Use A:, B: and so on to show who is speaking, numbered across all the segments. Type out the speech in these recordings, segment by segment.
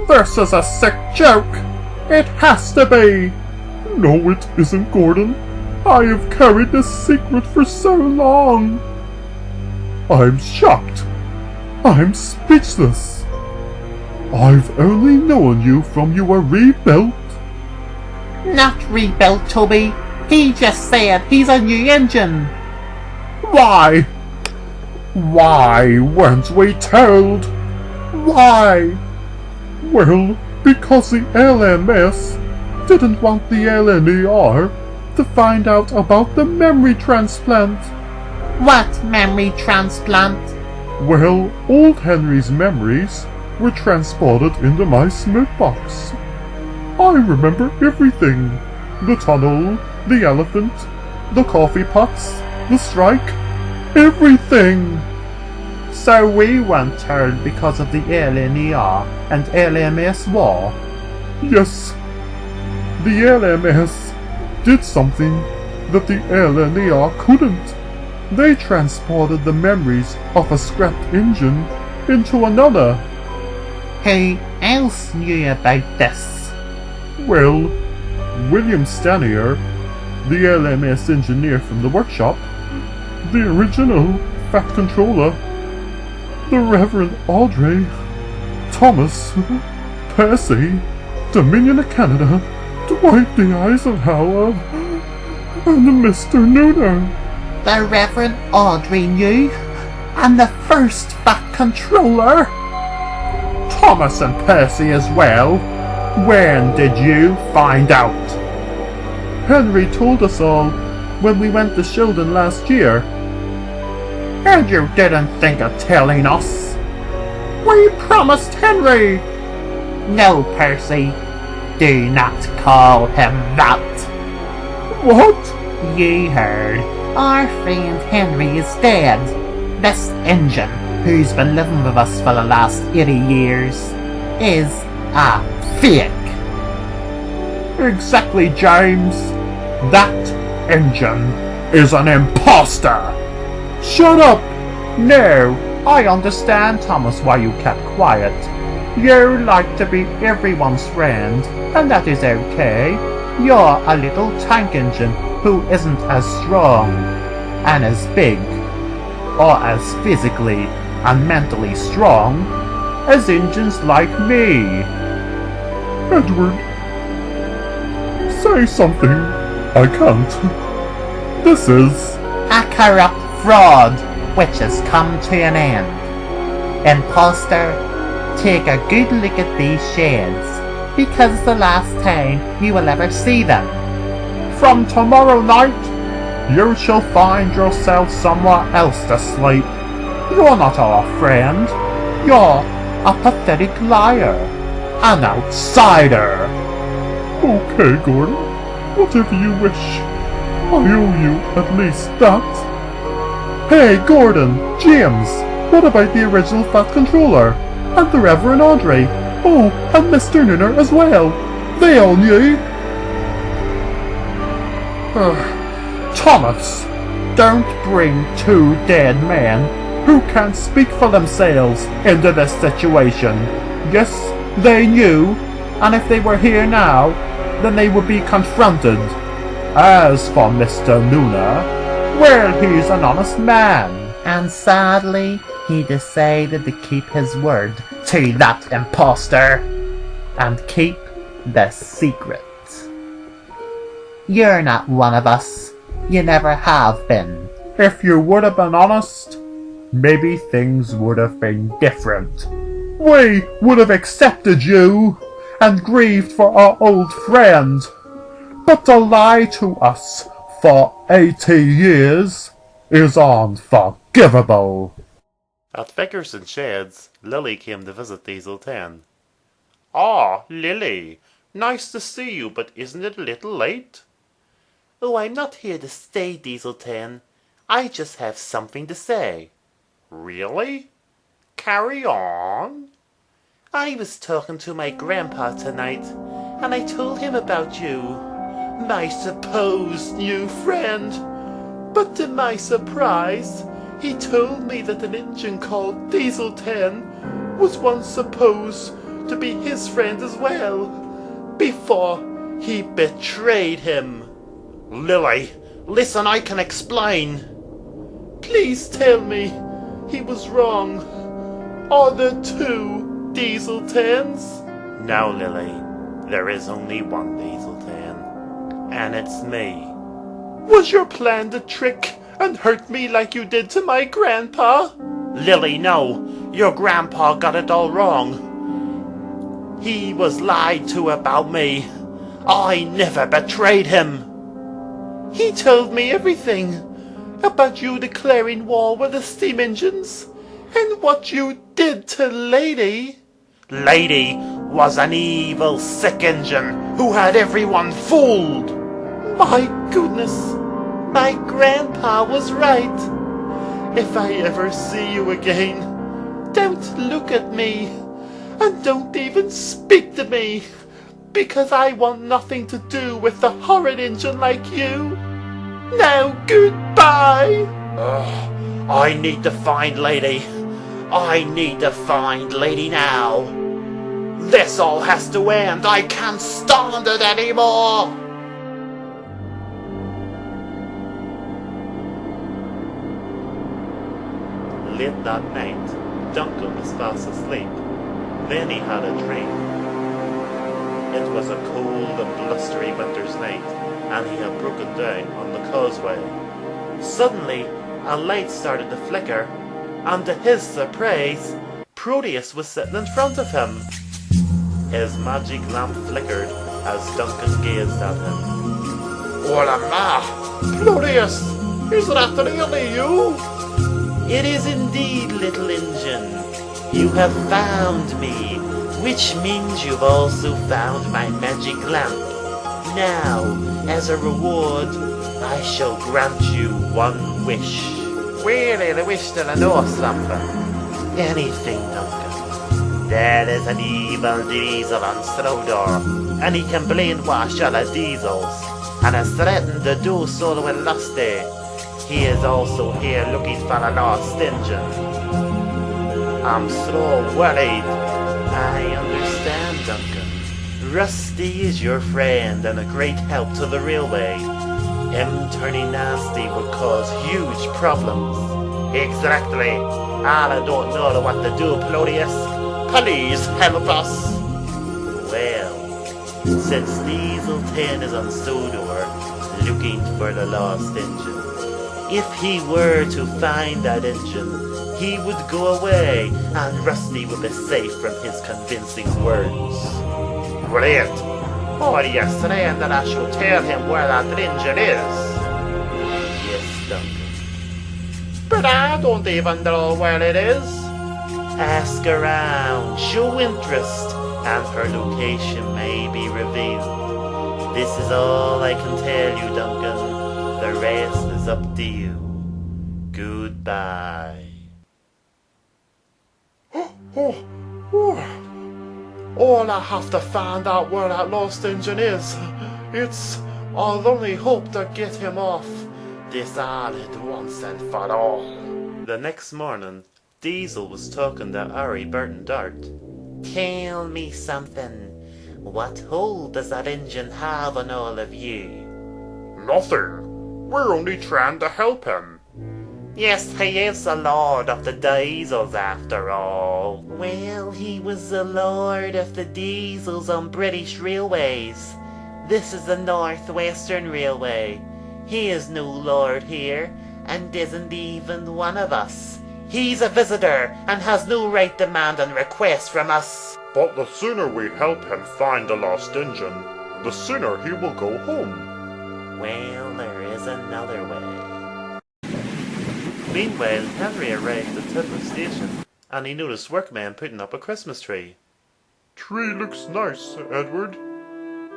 A: This is a sick joke! It has to be! No, it isn't, Gordon. I have carried this secret for so long. I'm shocked. I'm speechless. I've only known you from you were rebuilt.
B: Not rebuilt, Toby. He just said he's a new engine.
A: Why? Why weren't we told? Why? Well, because the LMS didn't want the LNER to find out about the memory transplant.
B: What memory transplant?
A: Well, old Henry's memories were transported into my smoke box. I remember everything. The tunnel, the elephant, the coffee pots, the strike, everything. So we weren't told because of the LNER and LMS war? Yes. The LMS did something that the LNER couldn't. They transported the memories of a scrapped engine into another.
B: Who else knew about this?
A: Well, William Stanier, the LMS engineer from the workshop, the original Fat Controller, the Reverend Audrey, Thomas, Percy, Dominion of Canada, Dwight D. Eisenhower, and Mr. Nooner.
B: The Reverend Audrey knew, and the first Fat Controller.
A: Thomas and Percy as well. When did you find out? Henry told us all when we went to Sheldon last year. And you didn't think of telling us? We promised Henry!
B: No, Percy. Do not call him that.
A: What?
B: You heard. Our friend Henry is dead. This engine, who's been living with us for the last 80 years, is a fake.
A: Exactly, James. That engine is an imposter. Shut up! No, I understand, Thomas, why you kept quiet. You like to be everyone's friend, and that is okay. You're a little tank engine who isn't as strong, and as big, or as physically and mentally strong as engines like me. Edward, say something. I can't. This is
B: a corrupt fraud which has come to an end. Imposter, take a good look at these sheds, because it's the last time you will ever see them. From tomorrow night, you shall find yourself somewhere else to sleep. You're not our friend. You're a pathetic liar. An outsider. Okay, Gordon. Whatever you wish. I owe you at least that. Hey, Gordon, James, what about the original Fat Controller? And the Reverend Audrey? Oh, and Mr. Nooner as well. They all knew. Thomas, don't bring two dead men who can't speak for themselves into this situation. Yes, they knew, and if they were here now, then they would be confronted. As for Mr. Nooner, well, he's an honest man. And sadly, he decided to keep his word to that imposter and keep the secret. You're not one of us. You never have been. If you would have been honest, maybe things would have been different. We would have accepted you and grieved for our old friend. But to lie to us for 80 years is unforgivable.
C: At Vickers and Sheds, Lily came to visit Diesel 10. "Ah, Lily, nice to see you, but isn't it a little late?" "Oh, I'm not here to stay, Diesel 10. I just have something to say." "Really? Carry on." "I was talking to my grandpa tonight, and I told him about you, my supposed new friend. But to my surprise, he told me that an engine called Diesel 10 was once supposed to be his friend as well, before he betrayed him. Lily, listen, I can explain. Please tell me he was wrong. Are there 2 Diesel 10s? No, Lily, there is only 1 Diesel 10, and it's me. Was your plan to trick and hurt me like you did to my grandpa? Lily, no. Your grandpa got it all wrong. He was lied to about me. I never betrayed him. He told me everything about you declaring war with the steam engines and what you did to Lady. Lady was an evil, sick engine who had everyone fooled. My goodness, my grandpa was right. If I ever see you again, don't look at me, and don't even speak to me, because I want nothing to do with the horrid engine like you. Now, goodbye! I need to find Lady. I need to find Lady now. This all has to end. I can't stand it anymore. Late that night, Duncan was fast asleep. Then he had a dream. It was a cold and blustery winter's night, and he had broken down on the causeway. Suddenly, a light started to flicker, and to his surprise, Proteus was sitting in front of him. His magic lamp flickered as Duncan gazed at him. Hola ma! Proteus! Is that really you? It is indeed, little engine. You have found me, which means you've also found my magic lamp. Now, as a reward, I shall grant you 1 wish. Really, the wish to know something? Anything, Duncan. There is an evil diesel on Sodor, and he can brainwash other diesels, and has threatened to do so with Lusty. He is also here looking for a lost engine. I'm so worried. I understand, Duncan. Rusty is your friend and a great help to the railway. Him turning nasty would cause huge problems. Exactly. And I don't know what to do, Proteus. Please help us. Well, since Diesel 10 is on Sodor, looking for the lost engine, if he were to find that engine, he would go away, and Rusty would be safe from his convincing words. Great! Are you saying that I should tell him where that engine is? Yes, Duncan. But I don't even know where it is. Ask around, show interest, and her location may be revealed. This is all I can tell you, Duncan. The rest is up to you. Goodbye. All I have to find out where that lost engine is. I'll only hope to get him off this island once and for all. The next morning, Diesel was talking to Harry, Bert and Dart. Tell me something. What hold does that engine have on all of you? Nothing. We're only trying to help him. Yes, he is the Lord of the Diesels after all. Well, he was the Lord of the Diesels on British Railways. This is the North Western Railway. He is no lord here, and isn't even one of us. He's a visitor, and has no right demanding requests from us. But the sooner we help him find the lost engine, the sooner he will go home. Well, there is another way. Meanwhile, Henry arrived at Tidmouth Station, and he noticed workmen putting up a Christmas tree. Tree looks nice, Edward.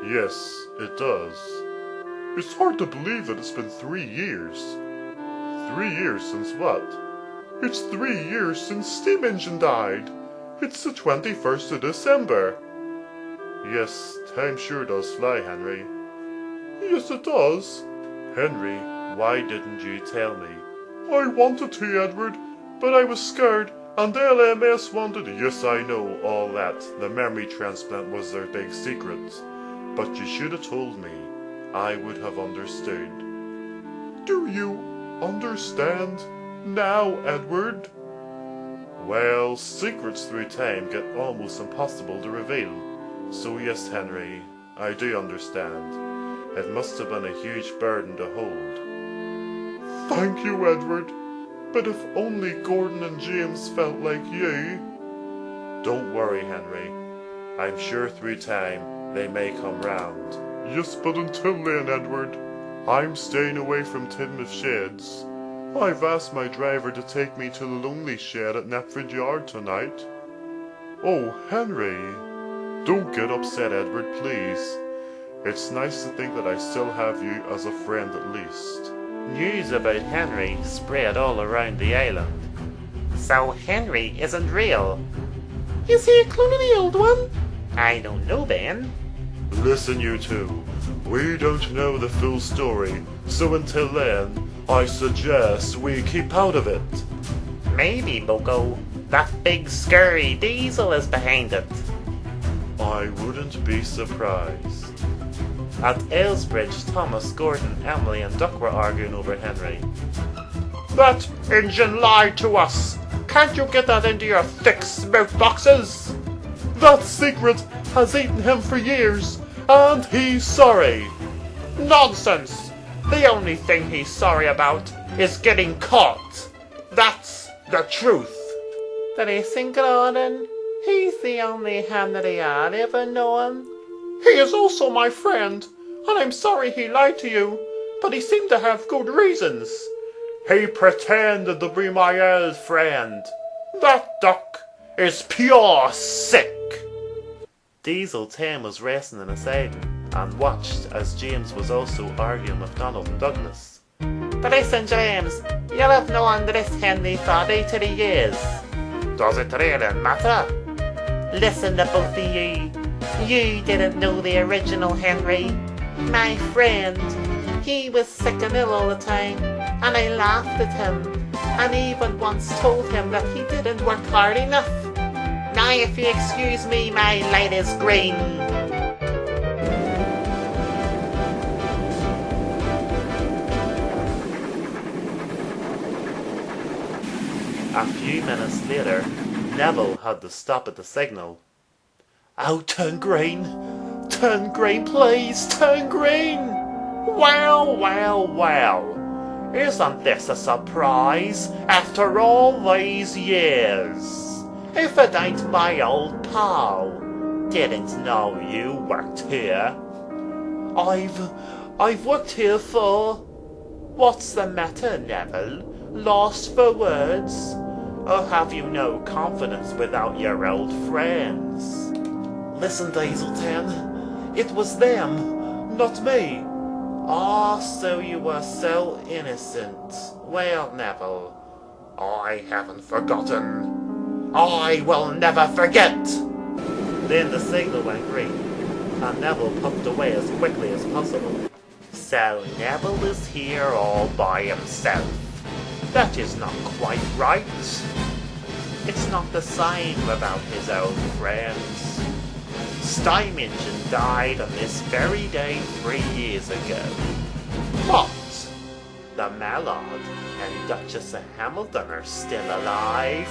C: Yes, it does. It's hard to believe that it's been 3 years. 3 years since what? It's 3 years since Steam Engine died. It's the 21st of December. Yes, time sure does fly, Henry. Yes, it does. Henry, why didn't you tell me? I wanted to, Edward, but I was scared And the LMS wanted, yes I know all that, the memory transplant was their big secret. But you should have told me, I would have understood. Do you understand now, Edward? Well, secrets through time get almost impossible to reveal. So yes, Henry, I do understand. It must have been a huge burden to hold. Thank you, Edward. But if only Gordon and James felt like you. Don't worry, Henry. I'm sure through time they may come round. Yes, but until then, Edward, I'm staying away from Tidmouth Sheds. I've asked my driver to take me to the lonely shed at Knapford Yard tonight. Oh, Henry. Don't get upset, Edward, please. It's nice to think that I still have you as a friend at least.
B: News about Henry spread all around the island. So Henry isn't real. Is he a clone of the old one? I don't know, Ben.
C: Listen, you two. We don't know the full story, so until then, I suggest we keep out of it.
B: Maybe, Boko, that big scurry Diesel is behind it.
C: I wouldn't be surprised.
B: At Aylesbridge, Thomas, Gordon, Emily and Duck were arguing over Henry.
C: That engine lied to us! Can't you get that into your thick smooth boxes? That secret has eaten him for years, and he's sorry. Nonsense! The only thing he's sorry about is getting caught. That's the truth.
B: Listen, Gordon, he's the only Henry I've ever known.
C: He is also my friend, and I'm sorry he lied to you, but he seemed to have good reasons. He pretended to be my old friend. That duck is pure sick.
B: Diesel 10 was resting in a siding and watched as James was also arguing with Donald and Douglas. But listen, James, you'll have known this Henry for 80 years.
C: Does it really matter?
B: Listen to both of you. You didn't know the original Henry. My friend. He was sick and ill all the time, and I laughed at him, and even once told him that he didn't work hard enough. Now if you excuse me, my light is green. A few minutes later, Neville had to stop at the signal.
C: Oh, turn green! Turn green, please! Turn green!
B: Well, well, well. Isn't this a surprise after all these years? If it ain't my old pal. Didn't know you worked here.
C: I've worked here for...
B: What's the matter, Neville? Lost for words? Or have you no confidence without your old friends?
C: Listen, Diesel 10. It was them, not me.
B: Ah, so you were so innocent. Well, Neville, I haven't forgotten. I will never forget! Then the signal went green, and Neville puffed away as quickly as possible. So Neville is here all by himself. That is not quite right. It's not the same without his old friends. Steam Engine died on this very day 3 years ago. What? The Mallard and Duchess of Hamilton are still alive?